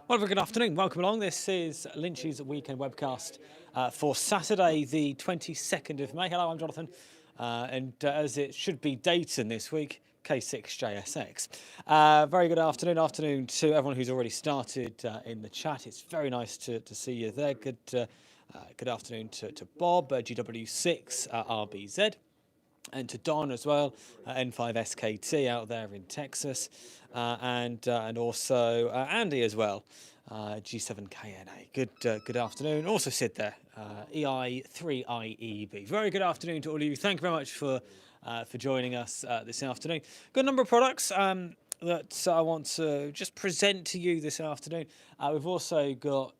Well, good afternoon. Welcome along. This is Lynch's weekend webcast for Saturday, the 22nd of May. Hello, I'm Jonathan, and as it should be Dayton this week, K6JSX. Very good afternoon to everyone who's already started in the chat. It's very nice to see you there. Good afternoon to Bob, GW6 RBZ. And to Don as well, N5SKT out there in Texas, and also Andy as well, G7KNA. Good afternoon. Also Sid there, EI3IEB. Very good afternoon to all of you. Thank you very much for joining us this afternoon. Got a number of products that I want to just present to you this afternoon. We've also got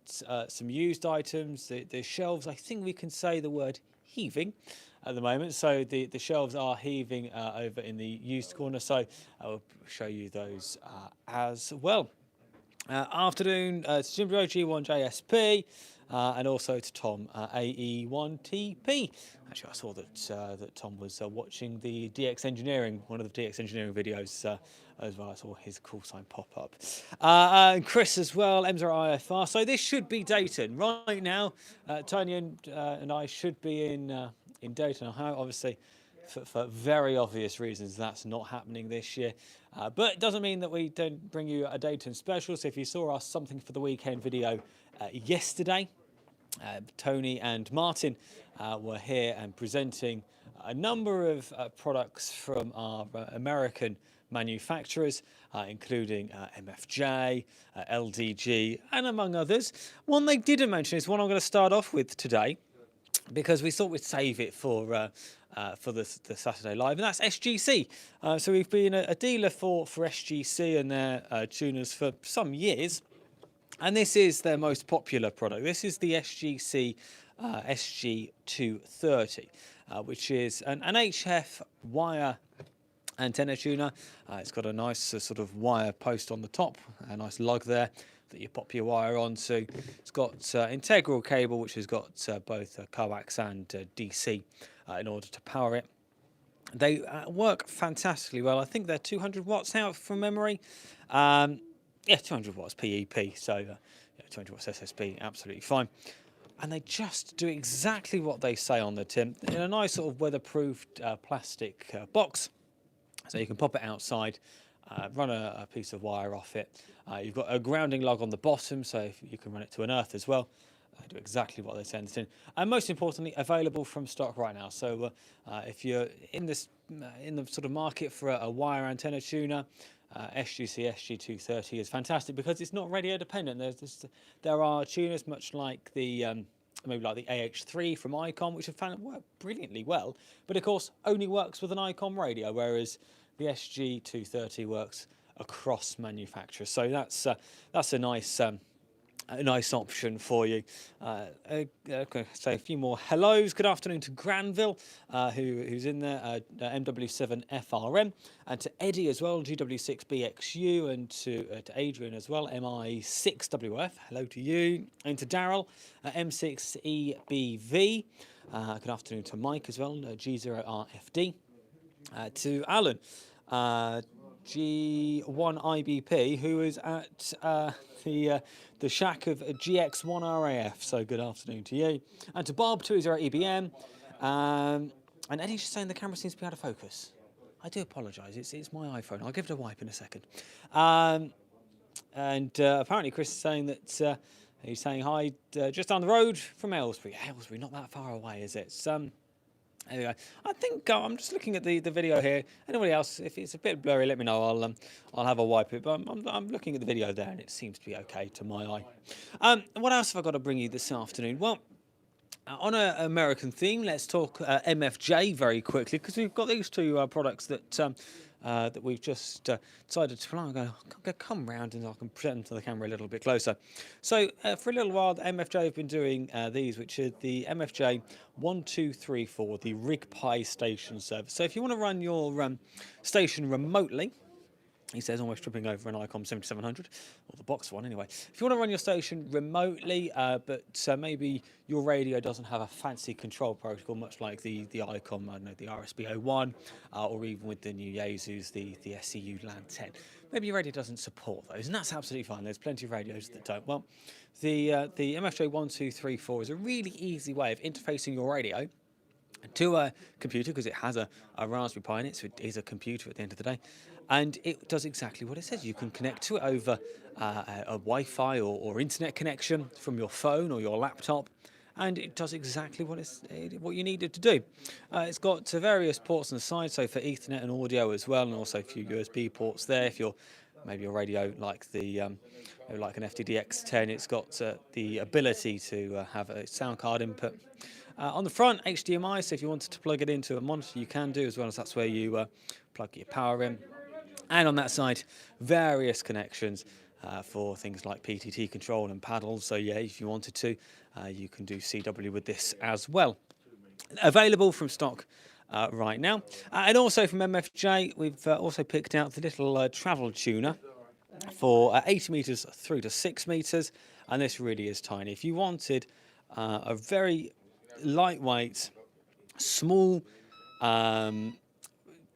some used items. The shelves, I think we can say the word heaving at the moment. So the shelves are heaving over in the used corner. So I'll show you those as well. Afternoon to Jim G1JSP and also to Tom AE1TP. Actually, I saw that Tom was watching the DX Engineering, one of the DX Engineering videos as well. I saw his call sign pop up. And Chris as well, M0IFR. So this should be Dayton right now. Tony and I should be in Dayton, Ohio. Obviously, for very obvious reasons, that's not happening this year. But it doesn't mean that we don't bring you a Dayton special. So if you saw our Something for the Weekend video yesterday, Tony and Martin were here and presenting a number of products from our American manufacturers, including MFJ, LDG, and among others. One they didn't mention is one I'm going to start off with today, because we thought we'd save it for the Saturday Live, and that's SGC. So we've been a dealer for SGC and their tuners for some years, and this is their most popular product. This is the SGC SG230, which is an HF wire antenna tuner. It's got a nice sort of wire post on the top, a nice lug there that you pop your wire onto. It's got integral cable, which has got both coax and DC in order to power it. They work fantastically well. I think they're 200 watts now from memory. Yeah, 200 watts PEP, so 200 watts SSB, absolutely fine. And they just do exactly what they say on the tin, in a nice sort of weatherproofed plastic box. So you can pop it outside, run a piece of wire off it. You've got a grounding lug on the bottom, so you can run it to an earth as well. They do exactly what they say in the tin. And most importantly, available from stock right now. So if you're in the sort of market for a wire antenna tuner, SGC SG230 is fantastic because it's not radio dependent. There are tuners much like the maybe like the AH3 from Icom, which have found it work brilliantly well, but of course only works with an Icom radio, whereas the SG230 works across manufacturers. So that's a nice option for you. Okay, say a few more hellos. Good afternoon to Granville, who's in there, MW7FRM, and to Eddie as well, GW6BXU, and to Adrian as well, MI6WF. Hello to you, and to Daryl, M6EBV. Good afternoon to Mike as well, G0RFD. To Alan, G1IBP, who is at the shack of GX1RAF. So good afternoon to you. And to Bob, 20EBM. And Eddie's just saying the camera seems to be out of focus. I do apologise. It's my iPhone. I'll give it a wipe in a second. And apparently Chris is saying that he's saying hi just down the road from Aylesbury. Aylesbury, not that far away, is it? Anyway, I think I'm just looking at the video here. Anybody else, if it's a bit blurry, let me know. I'll have a wipe it. But I'm looking at the video there, and it seems to be okay to my eye. What else have I got to bring you this afternoon? Well, on an American theme, let's talk MFJ very quickly, because we've got these two products that we've just decided to. I'm going to come round and I can present to the camera a little bit closer. So for a little while, MFJ have been doing these, which are the MFJ 1234, the RigPi station service. So if you want to run your station remotely, He says, almost tripping over an ICOM 7700, or the box one anyway. If you want to run your station remotely, but maybe your radio doesn't have a fancy control protocol, much like the ICOM, I don't know, the RSB01, or even with the new Yaesus, the SCU LAN 10. Maybe your radio doesn't support those, and that's absolutely fine. There's plenty of radios that don't. Well, the MFJ1234 is a really easy way of interfacing your radio to a computer, because it has a Raspberry Pi in it, so it is a computer at the end of the day, and it does exactly what it says. You can connect to it over a Wi-Fi or internet connection from your phone or your laptop, and it does exactly what you need it to do. It's got various ports on the side, so for Ethernet and audio as well, and also a few USB ports there. If you're maybe your radio like like an FTDX10, it's got the ability to have a sound card input. On the front, HDMI, so if you wanted to plug it into a monitor, you can do, as well as that's where you plug your power in. And on that side, various connections for things like PTT control and paddles. So yeah, if you wanted to, you can do CW with this as well. Available from stock right now. And also from MFJ, we've also picked out the little travel tuner for 80 meters through to 6 meters. And this really is tiny. If you wanted a very lightweight, small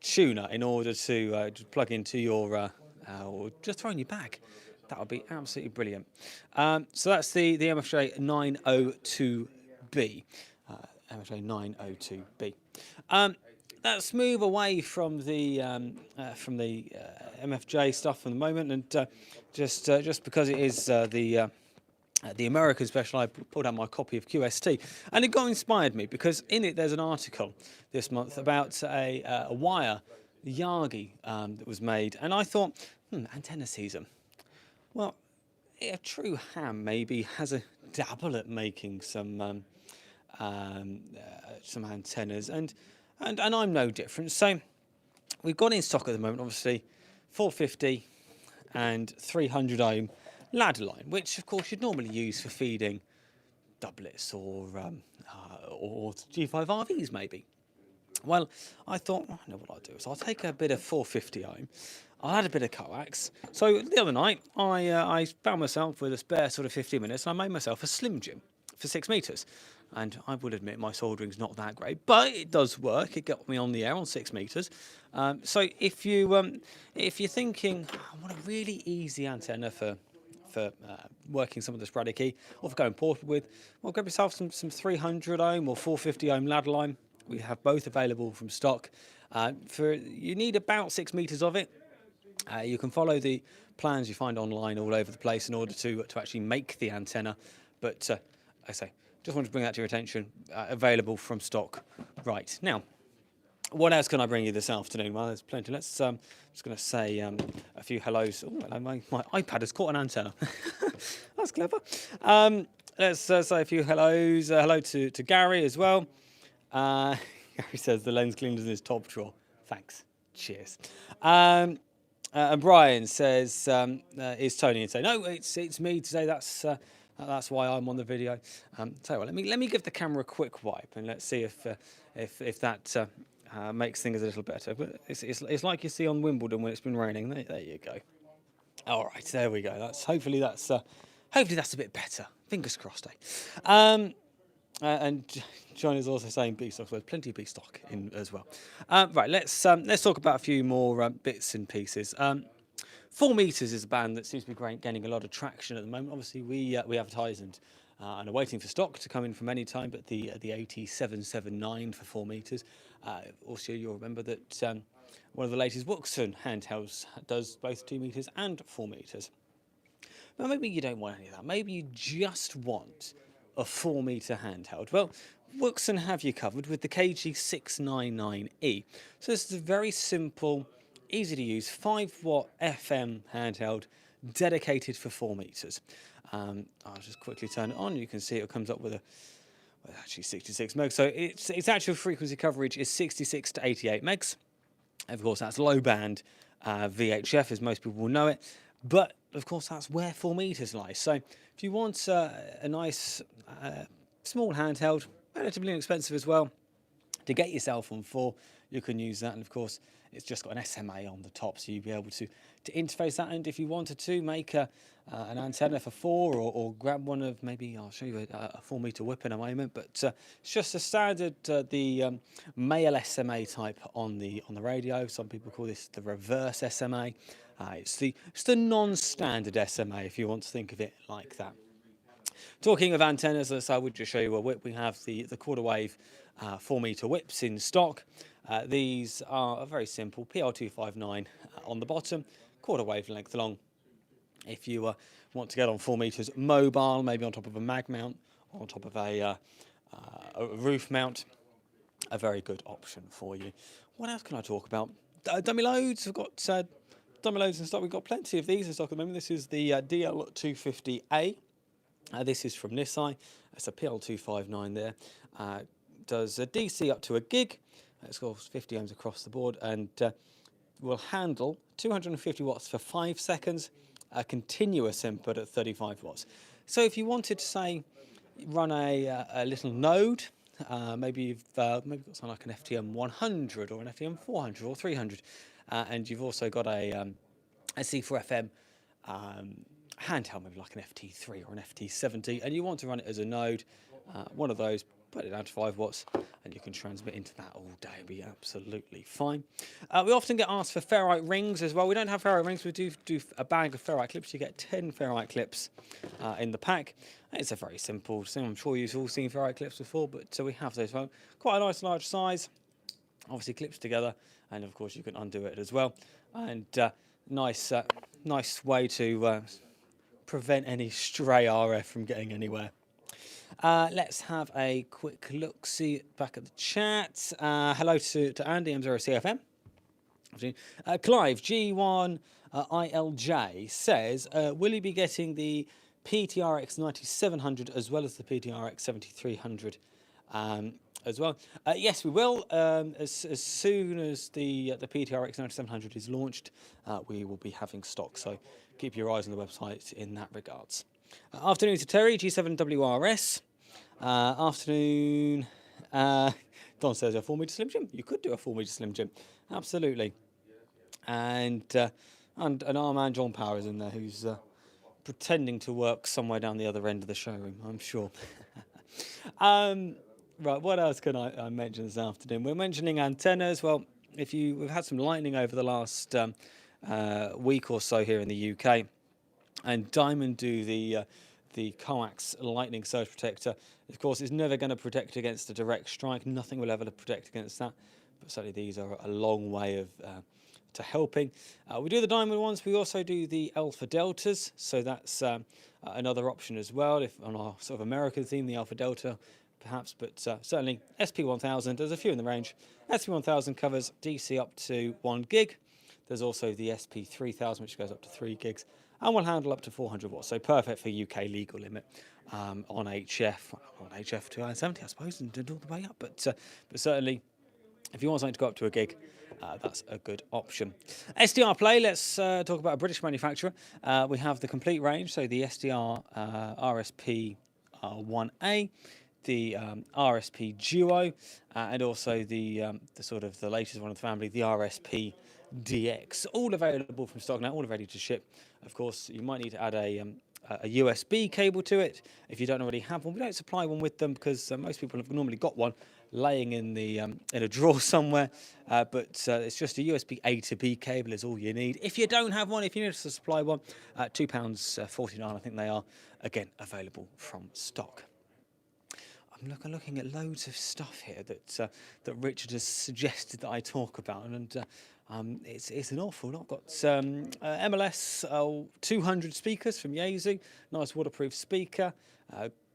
tuner in order to plug into your or just throw in your bag, that would be absolutely brilliant. So that's the MFJ 902B. MFJ 902B. Let's move away from the MFJ stuff for the moment, and just because it is the American special, I pulled out my copy of QST, and it got inspired me because in it there's an article this month about a wire Yagi that was made, and I thought, antenna season. Well, a true ham maybe has a dabble at making some antennas, and I'm no different. So we've got in stock at the moment, obviously, 450 and 300 ohm ladder line, which of course you'd normally use for feeding doublets or G5RVs maybe. Well, I thought, I know what I'll do is I'll take a bit of 450 ohm, I'll add a bit of coax. So the other night I found myself with a spare sort of 15 minutes, and I made myself a Slim Jim for 6 meters. And I will admit my soldering's not that great, but it does work. It got me on the air on 6 meters. So if you're thinking, I want a really easy antenna for working some of the sporadic key, or for going portable with, well, grab yourself some 300 ohm or 450 ohm ladder line. We have both available from stock. You need about 6 meters of it. You can follow the plans you find online all over the place in order to actually make the antenna. But I say, just wanted to bring that to your attention. Available from stock right now. What else can I bring you this afternoon? Well, there's plenty. Let's just going to say a few hellos. Oh, hello, my iPad has caught an antenna. That's clever. Let's say a few hellos. Hello to Gary as well. Gary says the lens cleaner's in his top drawer. Thanks. Cheers. And Brian says, is Tony? And say, no, it's me today. That's why I'm on the video. Tell you what, let me give the camera a quick wipe, and let's see if that makes things a little better. But it's like you see on Wimbledon when it's been raining. There you go. All right, there we go. Hopefully that's a bit better. Fingers crossed. And John is also saying B stock. So there's plenty of B stock in as well. Right, let's talk about a few more bits and pieces. 4 Meters is a band that seems to be gaining a lot of traction at the moment. Obviously, we advertise and are waiting for stock to come in from any time. But the AT779 for 4 Meters. Also, you'll remember that one of the latest Wuxen handhelds does both 2 meters and 4 meters. But maybe you don't want any of that. Maybe you just want a 4 meter handheld. Well, Wuxen have you covered with the KG699E. So this is a very simple, easy to use 5-watt FM handheld dedicated for 4 meters. I'll just quickly turn it on. You can see it comes up with actually 66 megs. So its actual frequency coverage is 66 to 88 megs. Of course, that's low band VHF, as most people will know it. But of course, that's where 4 meters lies. So if you want a nice small handheld, relatively inexpensive as well, to get yourself on 4, you can use that. And of course, it's just got an SMA on the top, so you'll be able to interface that. And if you wanted to make an antenna for 4, or grab one of, maybe I'll show you a 4-meter whip in a moment, but it's just a standard the male SMA type on the radio. Some people call this the reverse SMA. It's the non-standard SMA, if you want to think of it like that. Talking of antennas, I would just show you a whip. We have the quarter wave 4-meter whips in stock. These are very simple, PL259 on the bottom, quarter wave length long. If you want to get on 4 meters mobile, maybe on top of a mag mount, or on top of a roof mount, a very good option for you. What else can I talk about? Dummy loads. We've got dummy loads in stock. We've got plenty of these in stock at the moment. This is the DL250A. This is from Nissan. It's a PL259 there. Does a DC up to a gig. It's got 50 ohms across the board, and will handle 250 watts for 5 seconds, a continuous input at 35 watts. So if you wanted to, say, run a little node, maybe you've got something like an FTM 100 or an FTM 400 or 300, and you've also got a C4FM handheld, maybe like an FT3 or an FT70, and you want to run it as a node, one of those, put it down to 5 watts, and you can transmit into that all day. It'll be absolutely fine. We often get asked for ferrite rings as well. We don't have ferrite rings. We do a bag of ferrite clips. You get 10 ferrite clips in the pack. It's a very simple thing. I'm sure you've all seen ferrite clips before, but we have those. Well, quite a nice large size. Obviously clips together, and of course you can undo it as well. And nice way to prevent any stray RF from getting anywhere. Let's have a quick look, see back at the chat. Hello to Andy, M0CFM. Clive, G1 ILJ says, will you be getting the PTRX 9700 as well as the PTRX 7300 as well? Yes, we will. As soon as the PTRX 9700 is launched, we will be having stock. So keep your eyes on the website in that regards. Afternoon to Terry, G7WRS. Afternoon. Don says a 4-meter Slim Jim. You could do a 4-meter Slim Jim, absolutely. And our man John Power is in there, who's pretending to work somewhere down the other end of the showroom, I'm sure. Right, what else can I mention this afternoon? We're mentioning antennas. Well, we've had some lightning over the last week or so here in the UK, and Diamond do the coax lightning surge protector. Of course, it's never going to protect against a direct strike. Nothing will ever protect against that. But certainly these are a long way of to helping. We do the Diamond ones. We also do the Alpha Deltas. So that's another option as well. If on our sort of American theme, the Alpha Delta, perhaps. But certainly SP1000. There's a few in the range. SP1000 covers DC up to 1 gig. There's also the SP3000, which goes up to 3 gigs. And will handle up to 400 watts, so perfect for UK legal limit on HF 270, I suppose, and all the way up. But certainly, if you want something to go up to a gig, that's a good option. SDR Play, let's talk about a British manufacturer. We have the complete range, so the SDR RSP 1A, the RSP Duo, and also the sort of the latest one of the family, the RSP DX, all available from stock now, all ready to ship. Of course, you might need to add a USB cable to it if you don't already have one. We don't supply one with them because most people have normally got one laying in the in a drawer somewhere. But it's just a USB A to B cable is all you need. If you don't have one, if you need us to supply one, £2.49, I think they are, again, available from stock. I'm looking at loads of stuff here that Richard has suggested that I talk about, and it's an awful lot. Got ML&S 200 speakers from Yaesu, nice waterproof speaker,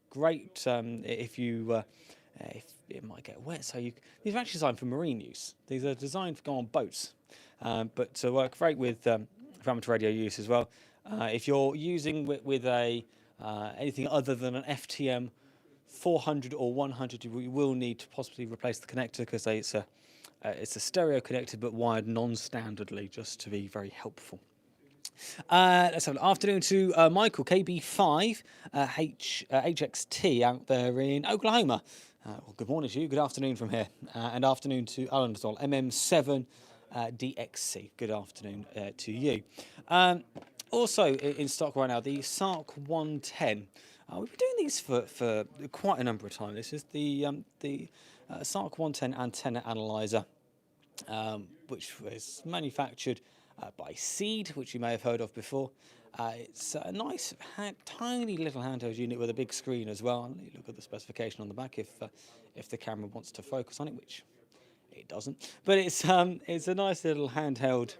great if it might get wet. So these are actually designed for marine use. These are designed to go on boats, but to work great with amateur radio use as well. If you're using with a anything other than an FTM 400 or 100, you will need to possibly replace the connector because it's a stereo connected but wired non-standardly, just to be very helpful. Let's have an afternoon to Michael, KB5 HXT out there in Oklahoma. Well, good morning to you, good afternoon from here. And afternoon to Alan as well, MM7 DXC. Good afternoon to you. Also in stock right now, the SARC 110. We've been doing these for quite a number of times. This is the SARC 110 antenna analyzer, which was manufactured by Seed, which you may have heard of before. It's a nice, tiny little handheld unit with a big screen as well. And you look at the specification on the back if the camera wants to focus on it, which it doesn't. But it's a nice little handheld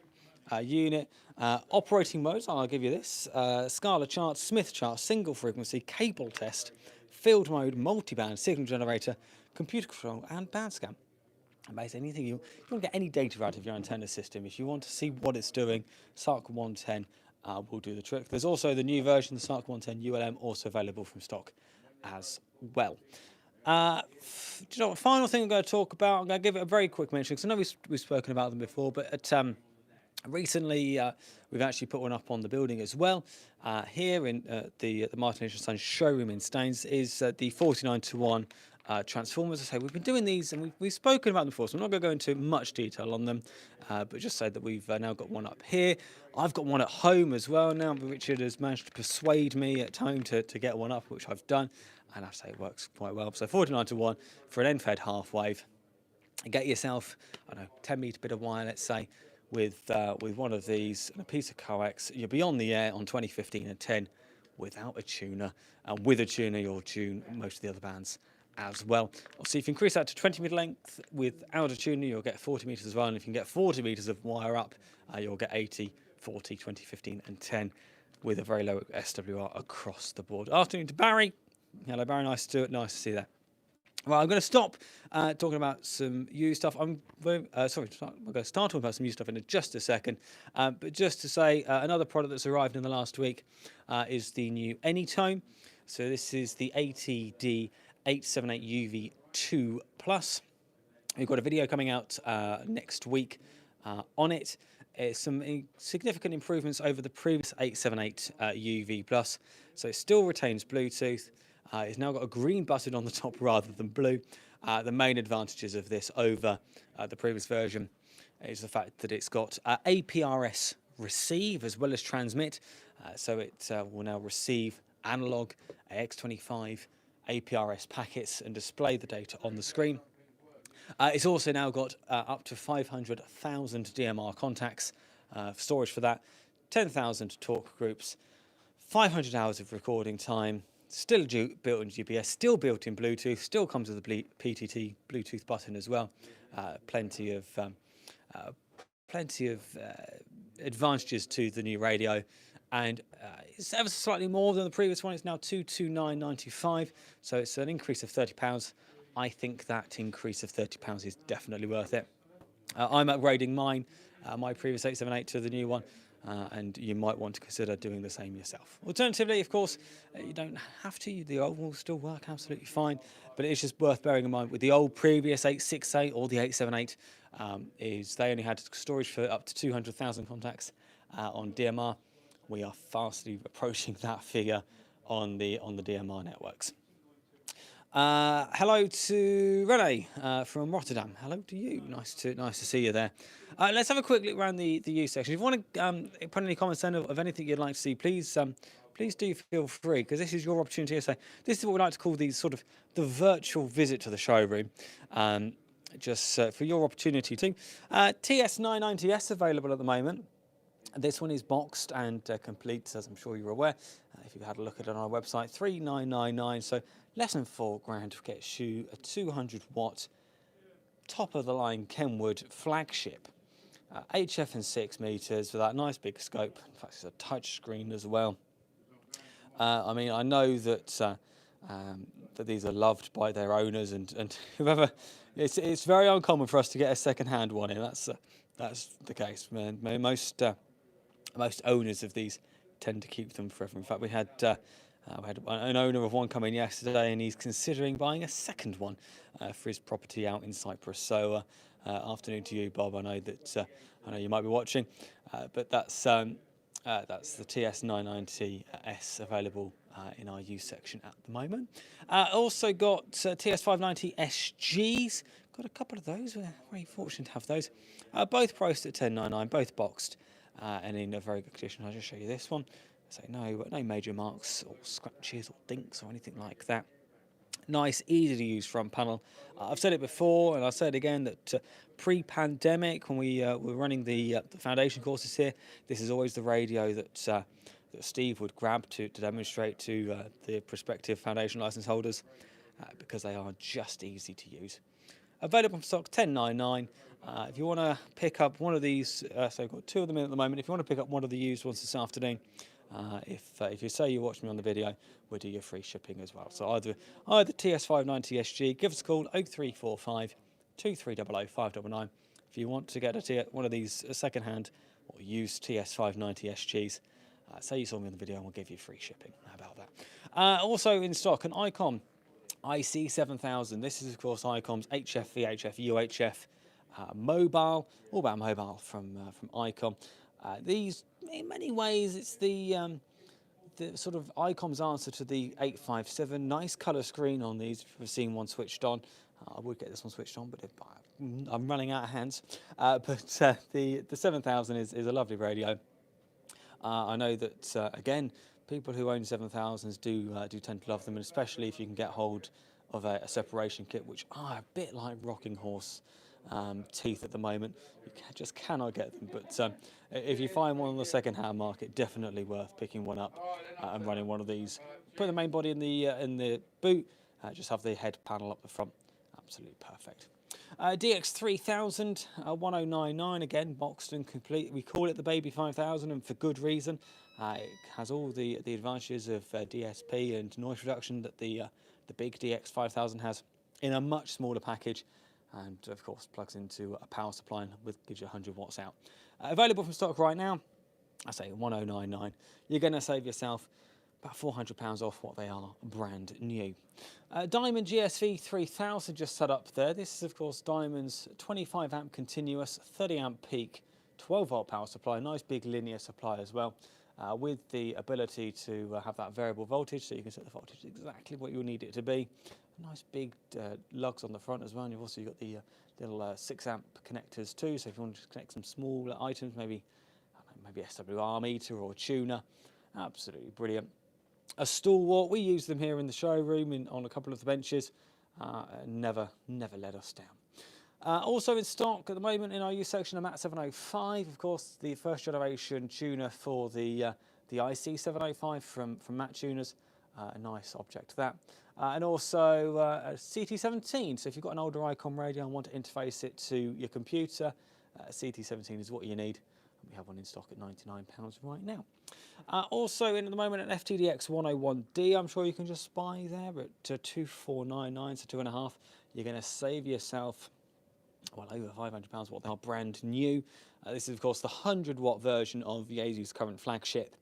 unit. Operating modes, I'll give you this. Scala chart, Smith chart, single frequency, cable test, field mode, multiband, signal generator, computer control, and band scan. Basically, anything you want to get any data out of your antenna system, if you want to see what it's doing, SARC 110 will do the trick. There's also the new version, the SARC 110 ULM, also available from stock as well. Do you know what, final thing I'm going to talk about, I'm going to give it a very quick mention, because I know we've spoken about them before, but recently we've actually put one up on the building as well. Here in the Martin Lynch & Sons showroom in Staines is the 49:1 transformers. I say we've been doing these and we've spoken about them before, so I'm not going to go into much detail on them, but just say that we've now got one up here. I've got one at home as well now. Richard has managed to persuade me at home to get one up, which I've done, and I have to say it works quite well. So 49:1 for an end-fed half wave. Get yourself, I don't know, 10-metre bit of wire, let's say, with one of these and a piece of coax. You'll be on the air on 20, 15 and 10 without a tuner, and with a tuner you'll tune most of the other bands as well. So if you increase that to 20-metre length without a tuner, you'll get 40 metres as well, and if you can get 40 metres of wire up, you'll get 80, 40, 20, 15 and 10 with a very low SWR across the board. Afternoon to Barry. Hello Barry, nice to see you there. Well, I'm going to stop talking about some used stuff. I'm going to start talking about some used stuff in just a second. But just to say, another product that's arrived in the last week is the new Anytone. So this is the ATD 878 UV2 Plus. We've got a video coming out next week on it. Some significant improvements over the previous 878 UV Plus. So it still retains Bluetooth. It's now got a green button on the top rather than blue. The main advantages of this over the previous version is the fact that it's got APRS receive as well as transmit. So it will now receive analog AX25 APRS packets and display the data on the screen. It's also now got up to 500,000 DMR contacts, storage for that, 10,000 talk groups, 500 hours of recording time, still built-in GPS, still built-in Bluetooth, still comes with a PTT Bluetooth button as well. Plenty of advantages to the new radio, and it's ever so slightly more than the previous one. It's now $229.95, so it's an increase of £30. I think that increase of £30 is definitely worth it. I'm upgrading my previous 878 to the new one. And you might want to consider doing the same yourself. Alternatively, of course, you don't have to. The old will still work absolutely fine, but it's just worth bearing in mind with the old previous 868 or the 878 is they only had storage for up to 200,000 contacts on DMR. We are fastly approaching that figure on the DMR networks. Hello to Rene from Rotterdam. Hello to you. Nice to see you there. Let's have a quick look around the use section. If you want to put any comments in of anything you'd like to see, please do feel free, because this is your opportunity to say. This is what we like to call the virtual visit to the showroom. Just for your opportunity too. TS990S available at the moment. This one is boxed and complete, as I'm sure you're aware. If you've had a look at it on our website, 3,999. So less than £4,000 gets you a 200-watt, top-of-the-line Kenwood flagship. HF and 6 meters with that nice big scope. In fact, it's a touch screen as well. I mean, I know that that these are loved by their owners and whoever. It's very uncommon for us to get a second-hand one in. That's the case. Most owners of these tend to keep them forever. In fact, we had an owner of one come in yesterday, and he's considering buying a second one for his property out in Cyprus. So, afternoon to you, Bob. I know you might be watching, but that's the TS990S available in our use section at the moment. Also got TS590 SGs. Got a couple of those. We're very fortunate to have those. Both priced at 10.99, both boxed and in a very good condition. I'll just show you this one. So no major marks or scratches or dinks or anything like that. Nice, easy to use front panel. I've said it before and I'll say it again that pre-pandemic, when we were running the foundation courses here, this is always the radio that Steve would grab to demonstrate to the prospective foundation license holders because they are just easy to use. Available from stock, 10.99. If you want to pick up one of these, so I've got two of them in at the moment. If you want to pick up one of the used ones this afternoon, if you say you watched me on the video, we'll do your free shipping as well. So either TS590 SG, give us a call 0345 2300 599. If you want to get one of these second-hand or used TS590 SGs, say you saw me on the video and we'll give you free shipping. How about that? Also in stock, an Icom IC7000. This is, of course, Icom's HF, VHF, UHF mobile, all about mobile from Icom. These, in many ways, it's the sort of Icom's answer to the 857. Nice colour screen on these. If you've seen one switched on, I would get this one switched on, but I'm running out of hands. But the 7000 is a lovely radio. I know that again, people who own 7000s do tend to love them, and especially if you can get hold of a separation kit, which are a bit like rocking horse teeth at the moment. You just cannot get them. But if you find one on the second-hand market, definitely worth picking one up and running one of these. Put the main body in the boot. Just have the head panel up the front. Absolutely perfect. DX3000 1099, again boxed and complete. We call it the Baby 5000, and for good reason. It has all the advantages of DSP and noise reduction that the big DX5000 has in a much smaller package, and of course plugs into a power supply and gives you 100 watts out. Available from stock right now. I say 1099. You're going to save yourself about £400 off what they are brand new. Diamond GSV 3000 just set up there. This is, of course, Diamond's 25 amp continuous, 30 amp peak, 12 volt power supply. Nice big linear supply as well, with the ability to have that variable voltage, so you can set the voltage exactly what you need it to be. Nice big lugs on the front as well, and you've also got the little 6 amp connectors too. So if you want to connect some small items, maybe SWR meter or tuner, absolutely brilliant. A stalwart, we use them here in the showroom on a couple of the benches. Never let us down. Also in stock at the moment in our use section, a MAT 705, of course, the first generation tuner for the IC 705 from MAT Tuners. A nice object that. And also a CT17. So if you've got an older Icom radio and want to interface it to your computer, CT17 is what you need. We have one in stock at £99 right now. Also in at the moment an FTDX 101D. I'm sure you can just buy there at 2499, so £2.5. You're going to save yourself well over £500 what they are brand new. This is of course the 100 watt version of Yaesu's current flagship,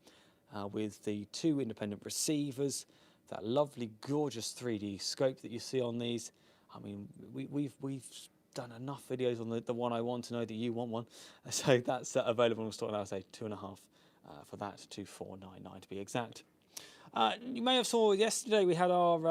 with the 2 independent receivers, that lovely gorgeous 3D scope that you see on these. I mean, we've done enough videos on the one I want to know that you want one, so that's available in store now. I say £2.5 for that, 2499 to be exact. You may have saw yesterday we had our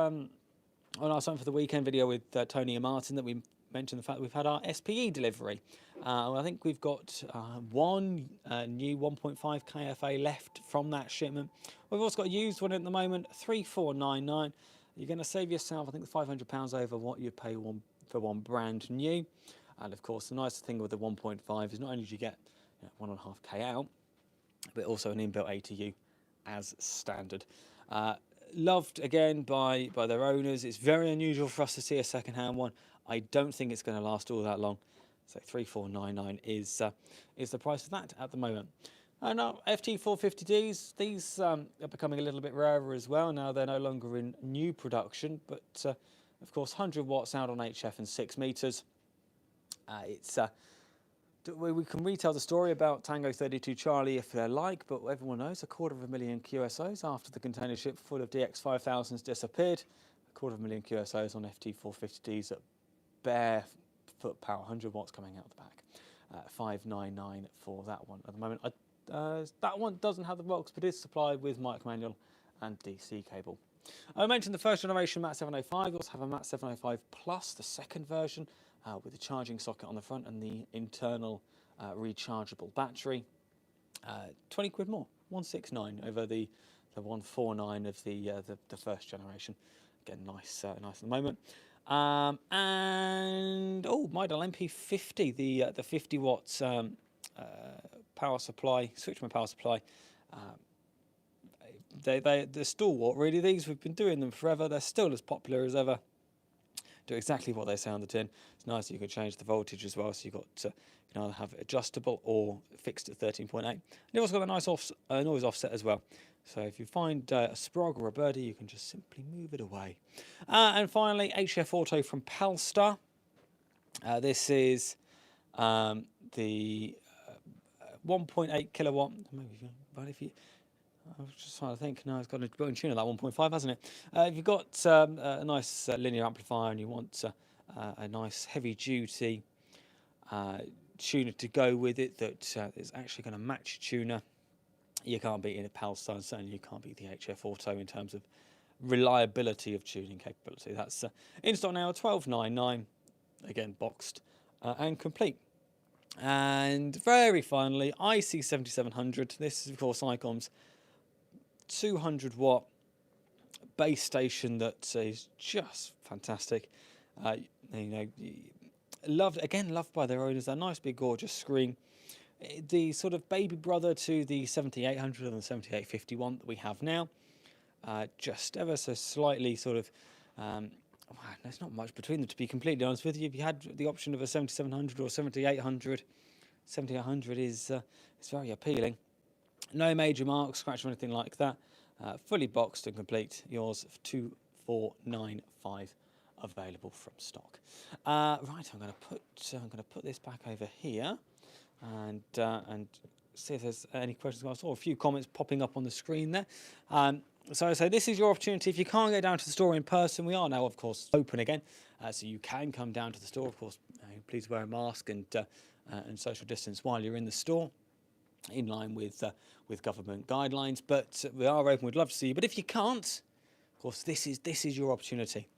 on our Something for the Weekend video with Tony and Martin that we mentioned the fact that we've had our SPE delivery. I think we've got one new 1.5 KFA left from that shipment. We've also got a used one at the moment, 3499. You're going to save yourself, I think, £500 over what you pay for one brand new. And of course, the nice thing with the 1.5 is not only do you get 1.5K out, but also an inbuilt ATU as standard. Loved again by their owners. It's very unusual for us to see a second-hand one. I don't think it's going to last all that long. So 3499 is the price of that at the moment. And FT450Ds, these are becoming a little bit rarer as well. Now they're no longer in new production, but of course 100 watts out on HF and 6 meters. We can retell the story about Tango 32 Charlie if they like, but everyone knows 250,000 QSOs after the container ship full of DX5000s disappeared. 250,000 QSOs on FT450Ds at bare foot power, 100 watts coming out the back. 599 for that one at the moment. That one doesn't have the box, but is supplied with mic manual and DC cable. I mentioned the first generation MAT 705. We also have a MAT 705 Plus, the second version, with the charging socket on the front and the internal rechargeable battery. 20 quid more, 169 over the 149 of the first generation. Again, nice at the moment. And Midel MP50, the 50 watts power supply, switch mode power supply. They're stalwart, really. These, we've been doing them forever. They're still as popular as ever. Do exactly what they say on the tin. It's nice that you can change the voltage as well. So you've got you can either have it adjustable or fixed at 13.8. They've also got a nice noise offset as well. So if you find a sprog or a birdie, you can just simply move it away. And finally, HF Auto from Palstar. This is the 1.8 kilowatt. Maybe, but if you, I was just trying to think. No, it's got a built-in tuner, that 1.5, hasn't it? If you've got a nice linear amplifier and you want a nice heavy-duty tuner to go with it that is actually going to match your tuner, you can't beat it at Palstar, and certainly you can't beat the HF Auto in terms of reliability of tuning capability. That's in stock now, 12.99, again boxed and complete. And very finally, IC7700. This is of course ICOM's 200 watt base station that is just fantastic. Loved by their owners. A nice big gorgeous screen. The sort of baby brother to the 7800 and the 7851 that we have now. Just ever so slightly sort of, there's not much between them, to be completely honest with you. If you had the option of a 7700 or 7800, 7800 is very appealing. No major marks, scratch or anything like that. Fully boxed and complete. Yours for 2495 available from stock. Right, I'm going to put this back over here, and see if there's any questions. I saw a few comments popping up on the screen there. So I say this is your opportunity. If you can't get down to the store in person, we are now, of course, open again, so you can come down to the store. Of course, please wear a mask and social distance while you're in the store, in line with government guidelines. But we are open. We'd love to see you. But if you can't, of course, this is your opportunity.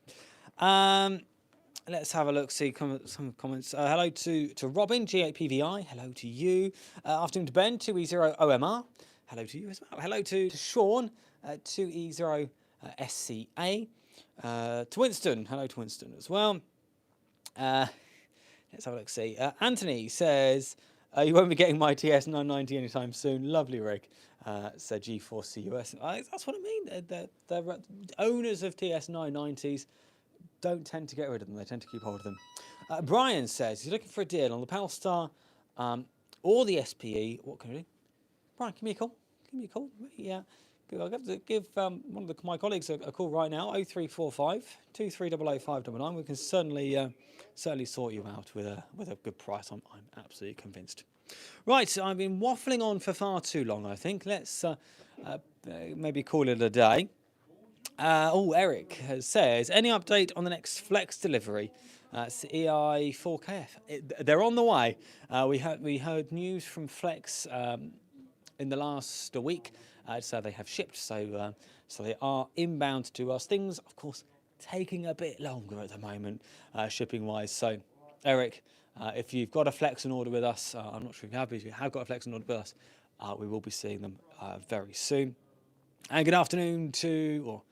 Let's have a look. See some comments. Hello to Robin, G8PVI. Hello to you. Afternoon to Ben, 2E0OMR. Hello to you as well. Hello to Sean, 2E0SCA. To Winston. Hello to Winston as well. Let's have a look. See. Anthony says, you won't be getting my TS990 anytime soon. Lovely rig. So G4CUS. That's what I mean. The owners of TS990s don't tend to get rid of them. They tend to keep hold of them. Brian says he's looking for a deal on the Palstar or the SPE. What can I do? Brian, give me a call. Give me a call. Yeah. I'll have to give one of my colleagues a call right now, 0345 2300599. We can certainly sort you out with a good price. I'm absolutely convinced. Right, I've been waffling on for far too long, I think. Let's maybe call it a day. Eric says, any update on the next Flex delivery? It's EI 4KF. They're on the way. We heard news from Flex in the last week. So they have shipped, so they are inbound to us. Things, of course, taking a bit longer at the moment, shipping-wise. So, Eric, if you've got a Flex on order with us, I'm not sure if you have, but if you have got a Flex on order with us, we will be seeing them very soon. And good afternoon to,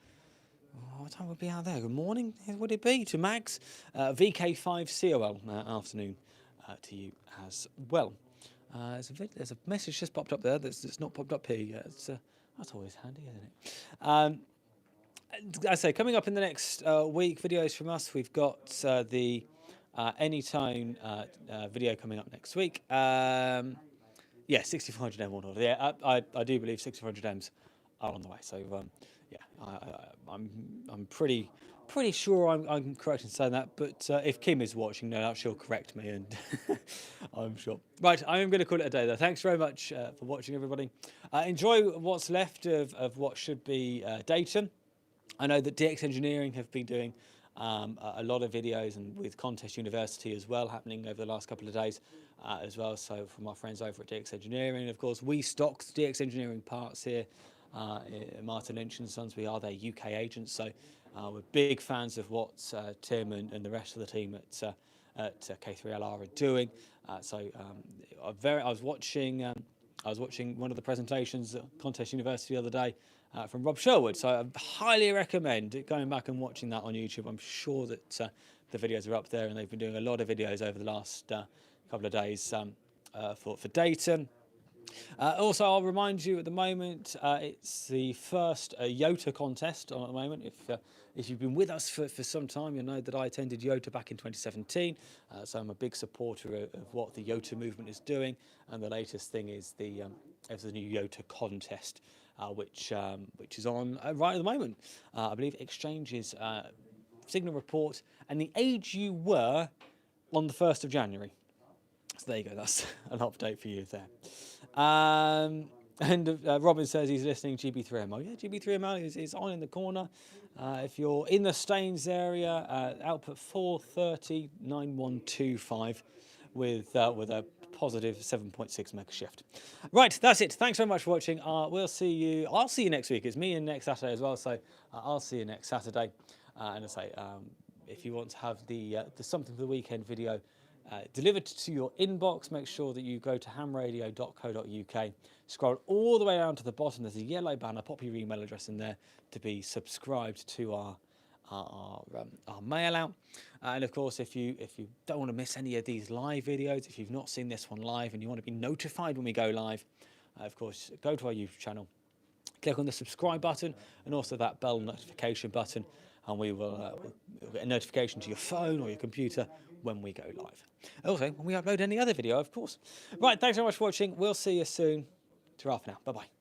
what time would be out there? Good morning, would it be, to Max? VK5COL, afternoon to you as well. There's a message just popped up there that's not popped up here yet. That's always handy, isn't it? I say, coming up in the next week, videos from us. We've got the Anytone video coming up next week. Yeah, 6400M on order. Yeah, I do believe 6400Ms are on the way. So yeah, I'm pretty sure I'm correct in saying that, but if Kim is watching, no doubt she'll correct me, and I'm sure. Right, I am going to call it a day though. Thanks very much for watching, everybody. Enjoy what's left of what should be Dayton. I know that DX Engineering have been doing a lot of videos, and with Contest University as well happening over the last couple of days as well. So from our friends over at DX Engineering, of course, we stock DX Engineering parts here Martin Lynch and Sons. We are their UK agents, so we're big fans of what Tim and the rest of the team at K3LR are doing. I was watching one of the presentations at Contest University the other day from Rob Sherwood, so I highly recommend going back and watching that on YouTube. I'm sure that the videos are up there, and they've been doing a lot of videos over the last couple of days for Dayton. Also, I'll remind you at the moment, it's the first YOTA contest on at the moment. If you've been with us for some time, you'll know that I attended YOTA back in 2017. So I'm a big supporter of what the YOTA movement is doing. And the latest thing is the new YOTA contest, which is on right at the moment. I believe Exchange's Signal report and the age you were on the 1st of January. So there you go, that's an update for you there. Robin says he's listening GB3ML. Yeah, GB3ML is on in the corner. If you're in the Staines area, output 4309125 with a positive 7.6 mega shift. Right, that's it. Thanks very much for watching. I'll see you next week. It's me and next Saturday as well, so I'll see you next Saturday. And I say, if you want to have the Something for the Weekend video delivered to your inbox, make sure that you go to hamradio.co.uk, scroll all the way down to the bottom. There's a yellow banner. Pop your email address in there to be subscribed to our mail out. And of course, if you don't want to miss any of these live videos, if you've not seen this one live and you want to be notified when we go live, of course, go to our YouTube channel, click on the subscribe button and also that bell notification button, and we'll get a notification to your phone or your computer when we go live. Also, when we upload any other video, of course. Right, thanks very much for watching. We'll see you soon. Ta-ra for now. Bye-bye.